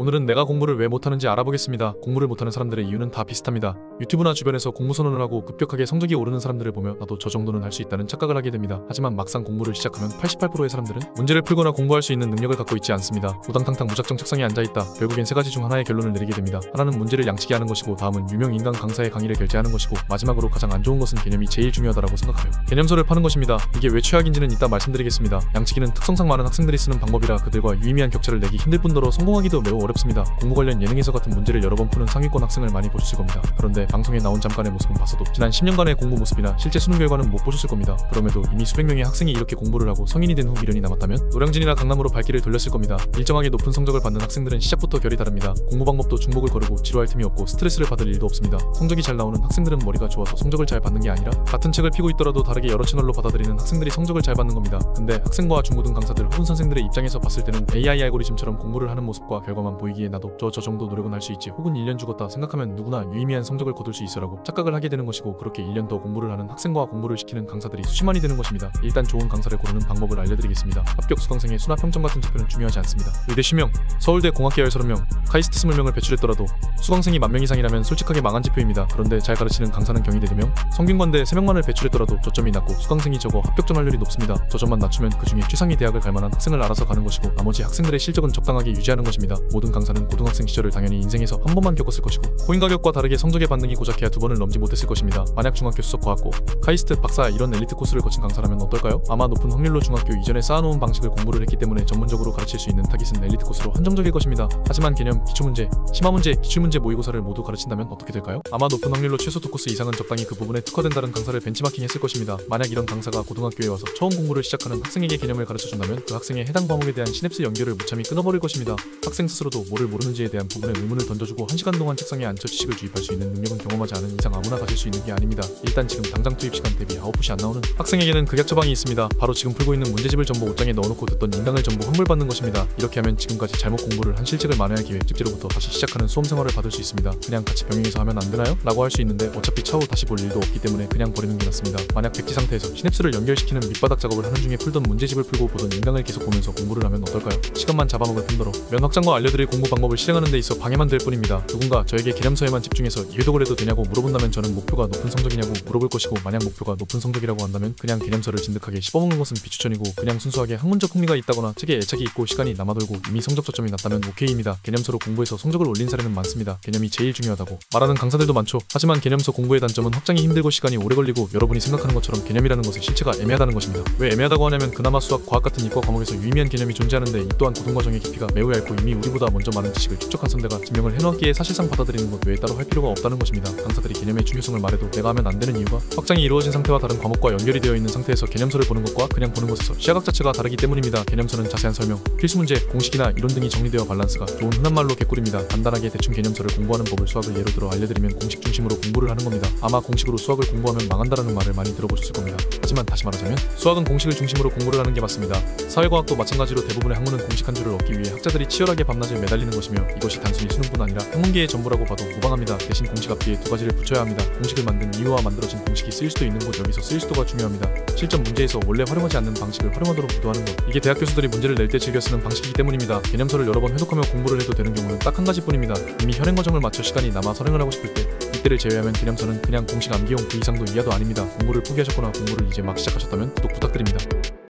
오늘은 내가 공부를 왜 못하는지 알아보겠습니다. 공부를 못하는 사람들의 이유는 다 비슷합니다. 유튜브나 주변에서 공부 선언을 하고 급격하게 성적이 오르는 사람들을 보며 나도 저 정도는 할 수 있다는 착각을 하게 됩니다. 하지만 막상 공부를 시작하면 88%의 사람들은 문제를 풀거나 공부할 수 있는 능력을 갖고 있지 않습니다. 우당탕탕 무작정 책상에 앉아있다. 결국엔 세 가지 중 하나의 결론을 내리게 됩니다. 하나는 문제를 양치기 하는 것이고, 다음은 유명 인간 강사의 강의를 결제하는 것이고, 마지막으로 가장 안 좋은 것은 개념이 제일 중요하다고 생각하며 개념서를 파는 것입니다. 이게 왜 최악인지는 이따 말씀드리겠습니다. 양치기는 특성상 많은 학생들이 쓰는 방법이라 그들과 유의미한 격차를 내기 힘들 뿐더러 성공하기도 매우 어렵습니다. 공부 관련 예능에서 같은 문제를 여러 번 푸는 상위권 학생을 많이 보셨을 겁니다. 그런데 방송에 나온 잠깐의 모습은 봤어도 지난 10년간의 공부 모습이나 실제 수능 결과는 못 보셨을 겁니다. 그럼에도 이미 수백 명의 학생이 이렇게 공부를 하고 성인이 된 후 미련이 남았다면 노량진이나 강남으로 발길을 돌렸을 겁니다. 일정하게 높은 성적을 받는 학생들은 시작부터 결이 다릅니다. 공부 방법도 중복을 거르고 지루할 틈이 없고 스트레스를 받을 일도 없습니다. 성적이 잘 나오는 학생들은 머리가 좋아서 성적을 잘 받는 게 아니라 같은 책을 피고 있더라도 다르게 여러 채널로 받아들이는 학생들이 성적을 잘 받는 겁니다. 근데 학생과 중고등 강사들 혹은 선생들의 입장에서 봤을 때는 AI 알고리즘처럼 공부를 하는 모습과 결과만 보이기에 나도 저 정도 노력은 할 수 있지, 혹은 1년 죽었다 생각하면 누구나 유의미한 성적을 거둘 수 있어라고 착각을 하게 되는 것이고, 그렇게 1년 더 공부를 하는 학생과 공부를 시키는 강사들이 수십만이 되는 것입니다. 일단 좋은 강사를 고르는 방법을 알려드리겠습니다. 합격 수강생의 수납 평점 같은 지표는 중요하지 않습니다. 의대 10명, 서울대 공학계열 30명, 카이스트 20명을 배출했더라도 수강생이 10,000명 이상이라면 솔직하게 망한 지표입니다. 그런데 잘 가르치는 강사는 경희대 2명, 성균관대 3명만을 배출했더라도 저점이 낮고 수강생이 적어 합격 전환율이 높습니다. 저점만 낮추면 그 중에 최상위 대학을 갈 만한 학생을 알아서 가는 것이고, 나머지 학생들의 실적은 적당하게 유지하는 것입니다. 모든 강사는 고등학생 시절을 당연히 인생에서 한 번만 겪었을 것이고, 코인 가격과 다르게 성적의 반등이 고작해야 2번을 넘지 못했을 것입니다. 만약 중학교 수석과학고, 카이스트, 박사 이런 엘리트 코스를 거친 강사라면 어떨까요? 아마 높은 확률로 중학교 이전에 쌓아놓은 방식을 공부를 했기 때문에 전문적으로 가르칠 수 있는 타깃은 엘리트 코스로 한정적일 것입니다. 하지만 개념, 기초문제, 심화문제, 기출문제, 모의고사를 모두 가르친다면 어떻게 될까요? 아마 높은 확률로 최소 2코스 이상은 적당히 그 부분에 특화된 다른 강사를 벤치마킹 했을 것입니다. 만약 이런 강사가 고등학교에 와서 처음 공부를 시작하는 학생에게 개념을 가르쳐준다면 그 학생의 해당 과목에 대한 시냅스 연결을 무참히 끊어버릴 것입니다. 학생 스스로도 뭐를 모르는지에 대한 부분에 의문을 던져주고 1시간 동안 책상에 앉혀 지식을 주입할 수 있는 능력은 경험하지 않은 이상 아무나 가질 수 있는 게 아닙니다. 일단 지금 당장 투입 시간 대비 아웃풋이 안 나오는 학생에게는 극약 처방이 있습니다. 바로 지금 풀고 있는 문제집을 전부 옷장에 넣어놓고 듣던 인강을 전부 환불받는 것입니다. 이렇게 하면 지금까지 잘못 공부를 한 실책을 만회할 기회, 집제로부터 다시 시작하는 수험 생활을 받을 수 있습니다. 그냥 같이 병행해서 하면 안 되나요? 라고 할 수 있는데 어차피 차후 다시 볼 일도 없기 때문에 그냥 버리는 게 낫습니다. 만약 백지 상태에서 시냅스를 연결시키는 밑바닥 작업을 하는 중에 풀던 문제집을 풀고 보던 인강을 계속 보면서 공부를 하면 어떨까요? 시간만 잡아먹을 뿐더러 면 확장과 알려드릴 공부 방법을 실행하는 데 있어 방해만 될 뿐입니다. 누군가 저에게 개념서에만 집중해서 이 회독을 해도 되냐고 물어본다면 저는 목표가 높은 성적이냐고 물어볼 것이고, 만약 목표가 높은 성적이라고 한다면 그냥 개념서를 진득하게 씹어먹는 것은 비추천이고, 그냥 순수하게 학문적 흥미가 있다거나 책에 애착이 있고 시간이 남아돌고 이미 성적 저점이 낮다면 오케이입니다. 개념서로 공부해서 성적을 올린 사례는 많습니다. 개념이 제일 중요하다고 말하는 강사들도 많죠. 하지만 개념서 공부의 단점은 확장이 힘들고 시간이 오래 걸리고, 여러분이 생각하는 것처럼 개념이라는 것의 실체가 애매하다는 것입니다. 왜 애매하다고 하냐면 그나마 수학, 과학 같은 이과 과목에서 유의미한 개념이 존재하는데 이 또한 고등과정의 깊이가 매우 얇고 이미 우리보다 먼저 많은 지식을 축적한 선배가 증명을 해놓았기에 사실상 받아들이는 것 외에 따로 할 필요가 없다는 것입니다. 강사들이 개념의 중요성을 말해도 내가 하면 안 되는 이유가 확장이 이루어진 상태와 다른 과목과 연결이 되어 있는 상태에서 개념서를 보는 것과 그냥 보는 것에서 시야각 자체가 다르기 때문입니다. 개념서는 자세한 설명, 필수문제, 공식이나 이론 등이 정리되어 밸런스가 좋은 흔한 말로 개꿀입니다. 간단하게 대충 개념서를 공부하는 법을 수학을 예로 들어 알려드리면 공식 중심으로 공부를 하는 겁니다. 아마 공식으로 수학을 공부하면 망한다라는 말을 많이 들어보셨을 겁니다. 하지만 다시 말하자면 수학은 공식을 중심으로 공부를 하는 게 맞습니다. 사회과학도 마찬가지로 대부분의 학문은 공식 한 줄을 얻기 위해 학자들이 치열하게 밤낮을 매달리는 것이며, 이것이 단순히 수능뿐 아니라 학문계의 전부라고 봐도 무방합니다. 대신 공식 앞뒤에 두 가지를 붙여야 합니다. 공식을 만든 이유와 만들어진 공식이 쓰일 수도 있는 곳, 여기서 쓰일 수도가 중요합니다. 실전 문제에서 원래 활용하지 않는 방식을 활용하도록 유도하는 것, 이게 대학 교수들이 문제를 낼 때 즐겨 쓰는 방식이기 때문입니다. 개념서를 여러 번 회독하며 공부를 해도 되는 경우는 딱 한 가지뿐입니다. 이미 현행 과정을 맞춰 시간이 남아 선행을 하고 싶을 때, 이때를 제외하면 개념서는 그냥 공식 암기용 그 이상도 이하도 아닙니다. 공부를 포기하셨거나 공부를 이제 막 시작하셨다면 구독 부탁드립니다.